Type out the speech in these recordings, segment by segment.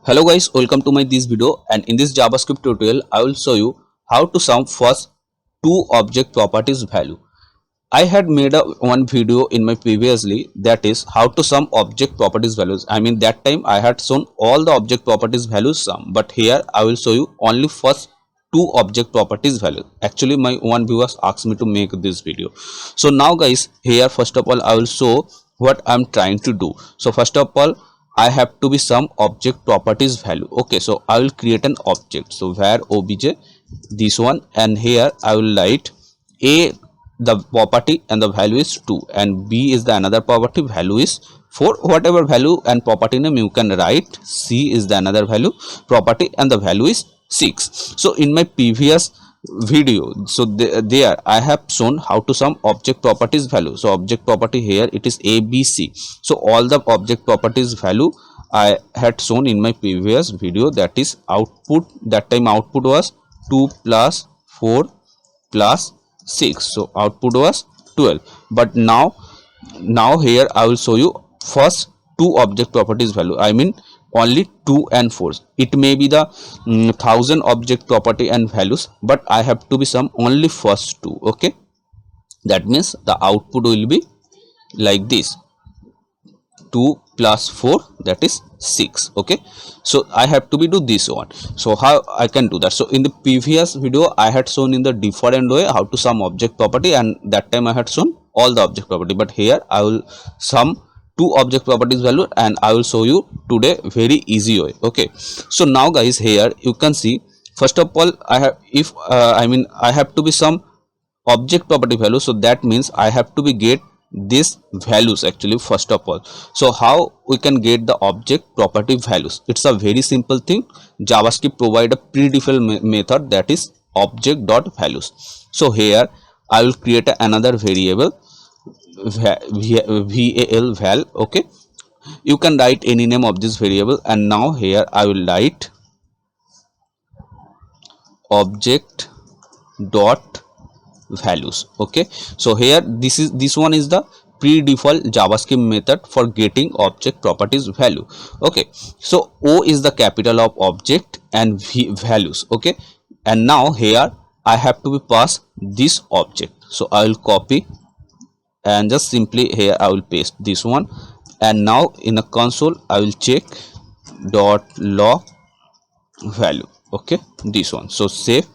Hello guys, welcome to my this video, and in this JavaScript tutorial I will show you how to sum first two object properties value. I had made one video in my previously, that is how to sum object properties values. I mean that time I had shown all the object properties values sum, but here I will show you only first two object properties value. Actually my one viewers asked me to make this video. So now guys, here first of all I will show what I'm trying to do. So first of all I have to be some object properties value. Okay, so I will create an object. So where obj this one, and here I will write a the property and the value is 2, and b is the another property, value is 4. Whatever value and property name you can write. C is the another value property and the value is 6. So in my previous video, so there I have shown how to sum object properties value. So object property here it is ABC. So all the object properties value I had shown in my previous video, that is output. That time output was 2 plus 4 plus 6, so output was 12. But now here I will show you first two object properties value. I mean only 2 and 4. It may be the 1000 object property and values, but I have to be some only first two. Okay, that means the output will be like this: 2 plus 4, that is 6. Okay, so I have to be do this one. So how I can do that? So in the previous video I had shown in the different way how to sum object property, and that time I had shown all the object property, but here I will sum two object properties value and I will show you today very easy way. Okay, so now guys, here you can see first of all I have I have to be some object property value. So that means I have to be get these values actually first of all. So how we can get the object property values? It's a very simple thing. JavaScript provide a predefined method, that is object dot values. So here I will create another variable val. Okay, you can write any name of this variable, and now here I will write object dot values. Okay, so here this one is the pre-default JavaScript method for getting object properties value. Okay, so O is the capital of object and values. Okay, and now here I have to be pass this object. So I will copy and just simply here I will paste this one, and now in the console I will check dot log value. Okay, this one. So save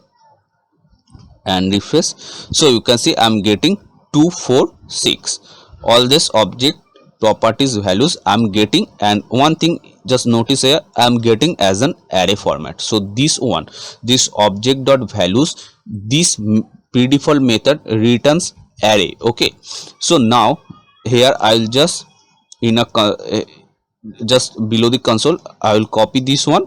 and refresh. So you can see I'm getting 2 4 6. All this object properties values I'm getting, and one thing just notice here I'm getting as an array format. So this one, this object dot values, this pre-default method returns array. Okay, so now here I'll just in a just below the console I will copy this one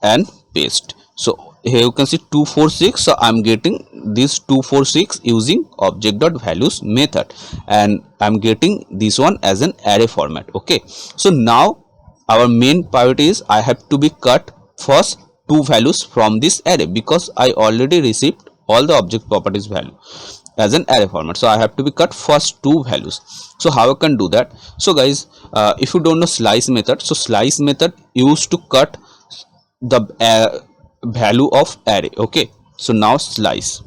and paste. So here you can see 246. So I'm getting this 246 using object dot values method, and I'm getting this one as an array format. Okay, so now our main priority is I have to be cut first two values from this array, because I already received all the object properties value as an array format. So I have to be cut first two values. So how I can do that? So guys, if you don't know slice method, so slice method used to cut the value of array. Okay, so now slice.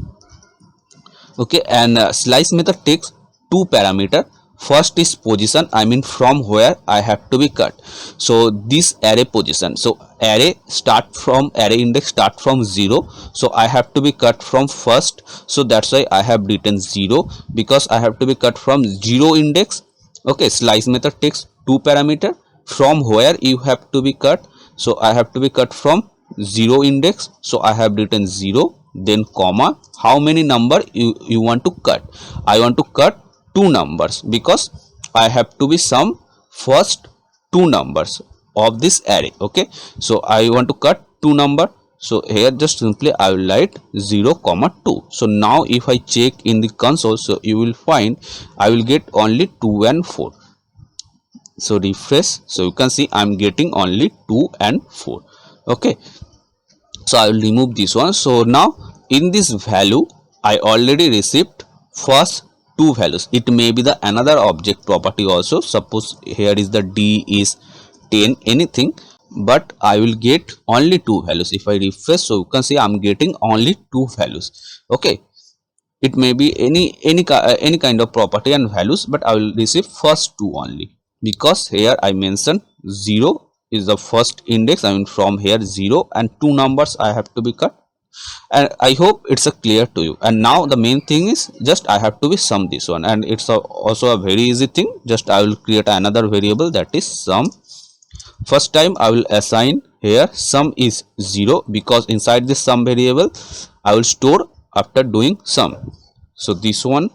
Okay, and slice method takes two parameter. First is position, I mean from where I have to be cut. So this array position, so array start from array index start from 0, so I have to be cut from first. So that's why I have written 0, because I have to be cut from 0 index. Okay, slice method takes two parameter, from where you have to be cut. So I have to be cut from 0 index, so I have written 0, then comma, how many number you want to cut. I want to cut two numbers, because I have to be sum first two numbers of this array. Okay, so I want to cut two number. So here just simply I will write 0 comma 2. So now if I check in the console, so you will find I will get only 2 and 4. So refresh. So you can see I'm getting only 2 and 4. Okay, so I will remove this one. So now in this value I already received first two values. It may be the another object property also. Suppose here is the D is 10 anything, but I will get only two values. If I refresh, so you can see I'm getting only two values. Okay, it may be any kind of property and values, but I will receive first two only, because here I mentioned 0 is the first index. I mean, from here 0 and two numbers I have to be cut. And I hope it's a clear to you. And now the main thing is just I have to be sum this one, and it's also a very easy thing. Just I will create another variable, that is sum. First time I will assign here sum is 0, because inside this sum variable I will store after doing sum. So this one,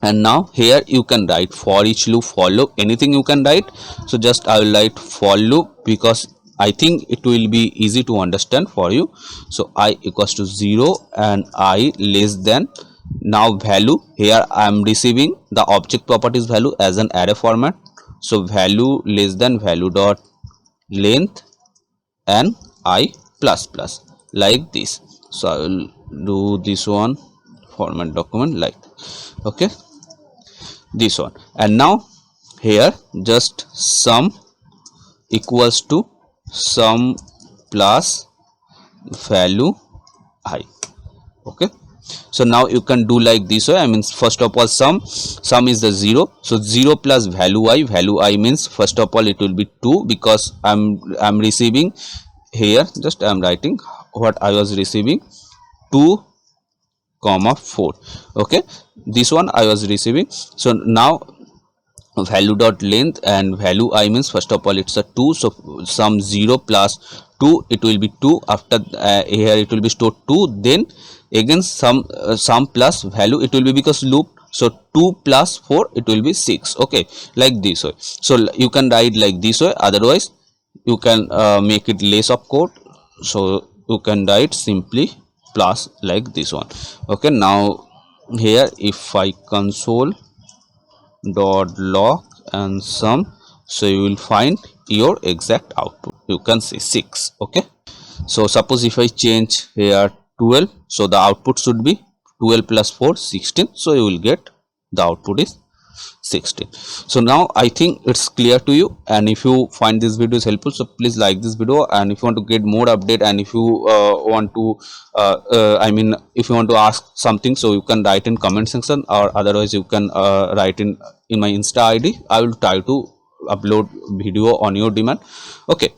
and now here you can write for each loop, for loop, anything you can write. So just I will write for loop, because I think it will be easy to understand for you. So I equals to 0 and I less than, now value, here I am receiving the object properties value as an array format. So value less than value dot length and I plus plus, like this. So I will do this one, format document like, okay, this one. And now here just sum equals to sum plus value I. Okay, so now you can do like this way. I mean, first of all sum is the 0, so 0 plus value I means first of all it will be 2, because I'm receiving here, just I'm writing what I was receiving, 2 comma 4. Okay, this one I was receiving. So now value dot length and value I means first of all it's a 2, so sum 0 plus 2, it will be 2. After here it will be stored 2, then again sum plus value, it will be, because loop, so 2 plus 4 it will be 6. Okay, like this way. So you can write like this way, otherwise you can make it less of code, so you can write simply plus like this one. Okay, now here if I console dot log and sum, so you will find your exact output, you can see 6. Okay, so suppose if I change here 12, so the output should be 12 plus 4 16, so you will get the output is 16. So now I think it's clear to you, and if you find this video is helpful, so please like this video. And if you want to get more update, and if you want to I mean, if you want to ask something, so you can write in comment section, or otherwise you can write in my Insta ID. I will try to upload video on your demand. Okay.